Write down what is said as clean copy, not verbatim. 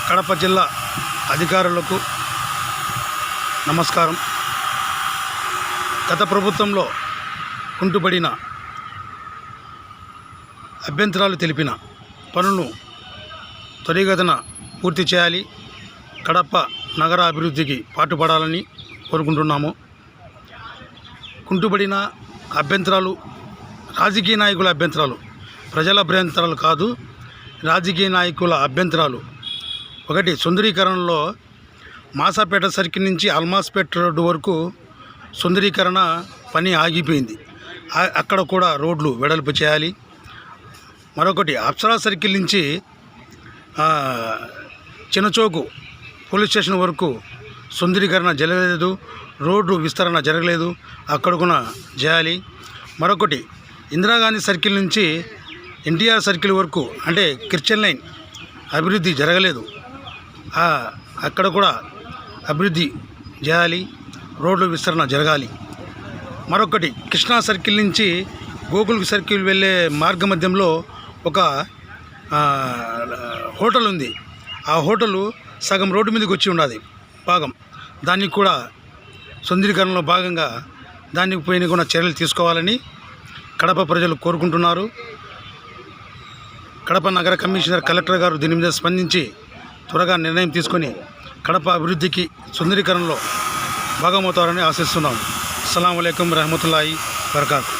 కడప జిల్లా అధికారులకు నమస్కారం. గత ప్రభుత్వంలో కుంటుపడిన అభ్యంతరాలు తెలిపిన పనులను త్వరితగతిన పూర్తి చేయాలి. కడప నగర అభివృద్ధికి పాటుపడాలని కోరుకుంటున్నాము. కుంటుపడిన అభ్యంతరాలు రాజకీయ నాయకుల అభ్యంతరాలు, ప్రజల అభ్యంతరాలు కాదు, రాజకీయ నాయకుల అభ్యంతరాలు. ఒకటి, సుందరీకరణలో మాసాపేట సర్కిల్ నుంచి అల్మాస్పేట రోడ్డు వరకు సుందరీకరణ పని ఆగిపోయింది. అక్కడ కూడా రోడ్లు వెడల్పు చేయాలి. మరొకటి, అప్సరా సర్కిల్ నుంచి చిన్నచోకు పోలీస్ స్టేషన్ వరకు సుందరీకరణ జరగలేదు, రోడ్డు విస్తరణ జరగలేదు, అక్కడ కూడా చేయాలి. మరొకటి, ఇందిరాగాంధీ సర్కిల్ నుంచి ఎన్టీఆర్ సర్కిల్ వరకు అంటే కిర్చన్ లైన్ అభివృద్ధి జరగలేదు, అక్కడ కూడా అభివృద్ధి చేయాలి, రోడ్లు విస్తరణ జరగాలి. మరొకటి, కృష్ణా సర్కిల్ నుంచి గోకుల్ సర్కిల్ వెళ్ళే మార్గ మధ్యంలో ఒక హోటల్ ఉంది. ఆ హోటలు సగం రోడ్డు మీదకి వచ్చి ఉన్నది భాగం, దానికి కూడా సుందరీకరణలో భాగంగా దానికి పైన కూడా చర్యలు తీసుకోవాలని కడప ప్రజలు కోరుకుంటున్నారు. కడప నగర కమిషనర్, కలెక్టర్ గారు దీని మీద స్పందించి త్వరగా నిర్ణయం తీసుకొని కడప అభివృద్ధికి సుందరీకరణలో భాగమవుతారని ఆశిస్తున్నాం. అస్సలాము అలైకుం రహమతుల్లాహి వబరకాతుహు.